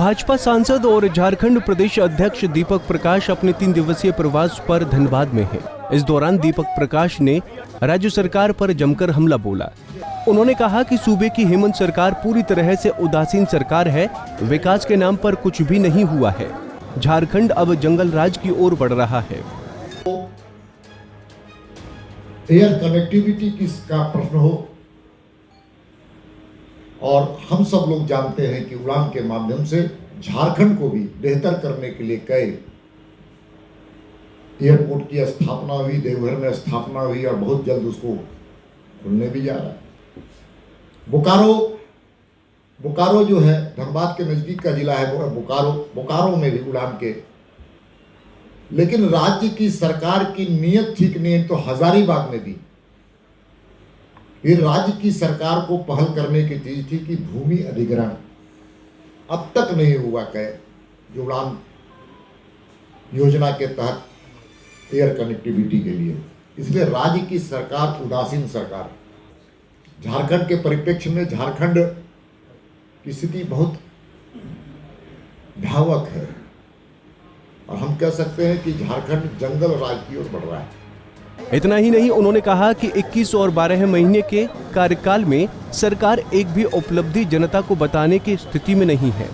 भाजपा सांसद और झारखंड प्रदेश अध्यक्ष दीपक प्रकाश अपने 3 दिवसीय प्रवास पर धनबाद में हैं। इस दौरान दीपक प्रकाश ने राज्य सरकार पर जमकर हमला बोला। उन्होंने कहा कि सूबे की हेमंत सरकार पूरी तरह से उदासीन सरकार है, विकास के नाम पर कुछ भी नहीं हुआ है। झारखंड अब जंगल राज की ओर बढ़ रहा है। एयर कनेक्टिविटी का प्रश्न हो, और हम सब लोग जानते हैं कि उड़ान के माध्यम से झारखंड को भी बेहतर करने के लिए कई एयरपोर्ट की स्थापना हुई, देवघर में स्थापना हुई और बहुत जल्द उसको खुलने भी जा रहा है। बोकारो जो है धनबाद के नजदीक का जिला है, बोकारो में भी उड़ान के, लेकिन राज्य की सरकार की नीयत ठीक नहीं है। तो हजारीबाग में भी ये राज्य की सरकार को पहल करने की चीज थी कि भूमि अधिग्रहण अब तक नहीं हुआ है, जो उड़ान योजना के तहत एयर कनेक्टिविटी के लिए। इसलिए राज्य की सरकार उदासीन सरकार। झारखंड के परिप्रेक्ष्य में झारखंड की स्थिति बहुत भयावह है, और हम कह सकते हैं कि झारखंड जंगल राज की ओर बढ़ रहा है। इतना ही नहीं, उन्होंने कहा कि 21 और 12 महीने के कार्यकाल में सरकार एक भी उपलब्धि जनता को बताने की स्थिति में नहीं है।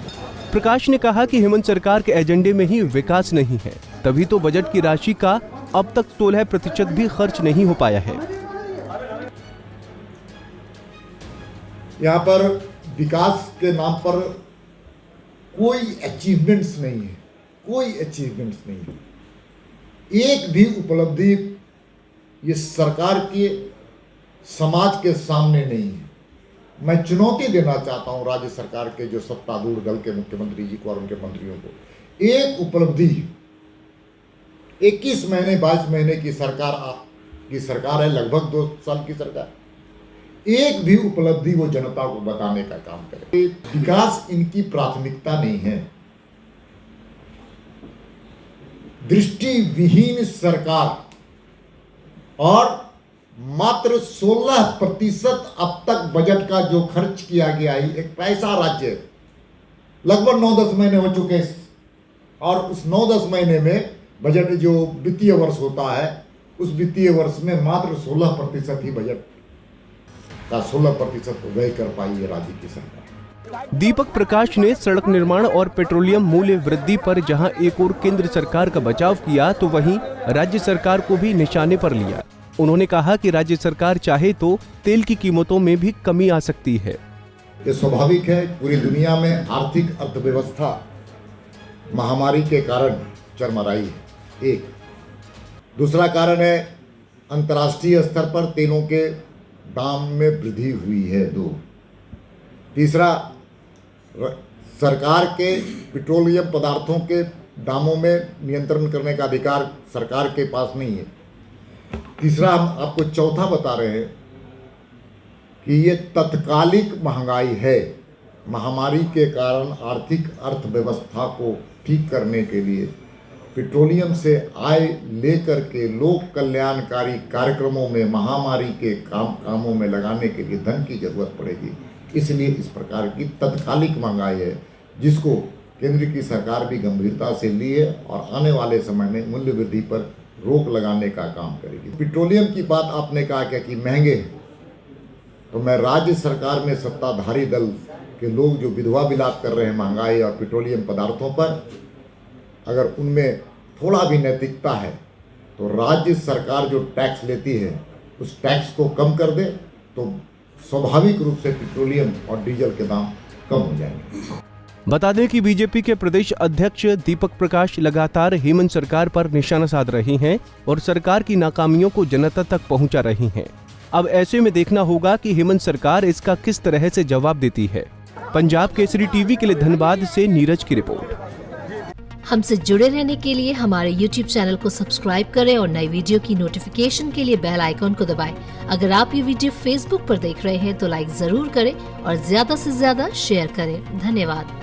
प्रकाश ने कहा कि हेमंत सरकार के एजेंडे में ही विकास नहीं है, तभी तो बजट की राशि का अब तक 16% भी खर्च नहीं हो पाया है। यहाँ पर विकास के नाम पर कोई अचीवमेंट्स नहीं है, कोई अचीवमेंट्स नहीं है। एक भी उपलब्धि ये सरकार के समाज के सामने नहीं है। मैं चुनौती देना चाहता हूं राज्य सरकार के जो सत्तारूढ़ दल के मुख्यमंत्री जी को और उनके मंत्रियों को। एक उपलब्धि 21 महीने 22 महीने की सरकार है, लगभग 2 साल की सरकार, एक भी उपलब्धि वो जनता को बताने का काम करे। विकास इनकी प्राथमिकता नहीं है। दृष्टिविहीन सरकार, और मात्र 16% अब तक बजट का जो खर्च किया गया है, एक पैसा राज्य लगभग 9-10 महीने हो चुके हैं, और उस 9-10 महीने में बजट जो वित्तीय वर्ष होता है, उस वित्तीय वर्ष में मात्र 16% ही बजट का 16% व्यय कर पाई है राज्य की सरकार। दीपक प्रकाश ने सड़क निर्माण और पेट्रोलियम मूल्य वृद्धि पर जहां एक और केंद्र सरकार का बचाव किया, तो वहीं राज्य सरकार को भी निशाने पर लिया। उन्होंने कहा कि राज्य सरकार चाहे तो तेल की कीमतों में भी कमी आ सकती है। ये स्वाभाविक है, पूरी दुनिया में आर्थिक अर्थव्यवस्था महामारी के कारण चरमराई है, एक। दूसरा कारण है अंतर्राष्ट्रीय स्तर पर तेलों के दाम में वृद्धि हुई है, 2। तीसरा, सरकार के पेट्रोलियम पदार्थों के दामों में नियंत्रण करने का अधिकार सरकार के पास नहीं है। तीसरा, हम आपको चौथा बता रहे हैं कि ये तत्कालिक महंगाई है। महामारी के कारण आर्थिक अर्थव्यवस्था को ठीक करने के लिए पेट्रोलियम से आय लेकर के लोक कल्याणकारी कार्यक्रमों में, महामारी के कामों में लगाने के लिए धन की जरूरत पड़ेगी। इसलिए इस प्रकार की तत्कालिक महंगाई है, जिसको केंद्र की सरकार भी गंभीरता से ली है, और आने वाले समय में मूल्य वृद्धि पर रोक लगाने का काम करेगी। पेट्रोलियम की बात आपने कहा क्या कि महंगे हैं, तो मैं राज्य सरकार में सत्ताधारी दल के लोग जो विधवा विलाप कर रहे हैं महंगाई और पेट्रोलियम पदार्थों पर, अगर उनमें थोड़ा भी नैतिकता है तो राज्य सरकार जो टैक्स लेती है उस टैक्स को कम कर दे, तो स्वाभाविक रूप से पेट्रोलियम और डीजल के दाम कम हो जाएंगे। बता दें कि बीजेपी के प्रदेश अध्यक्ष दीपक प्रकाश लगातार हेमंत सरकार पर निशाना साध रही हैं और सरकार की नाकामियों को जनता तक पहुंचा रही हैं। अब ऐसे में देखना होगा कि हेमंत सरकार इसका किस तरह से जवाब देती है। पंजाब केसरी टीवी के लिए धनबाद से नीरज की रिपोर्ट। हमसे जुड़े रहने के लिए हमारे YouTube चैनल को सब्सक्राइब करें और नई वीडियो की नोटिफिकेशन के लिए बेल आइकॉन को दबाएं। अगर आप ये वीडियो Facebook पर देख रहे हैं तो लाइक जरूर करें और ज्यादा से ज्यादा शेयर करें। धन्यवाद।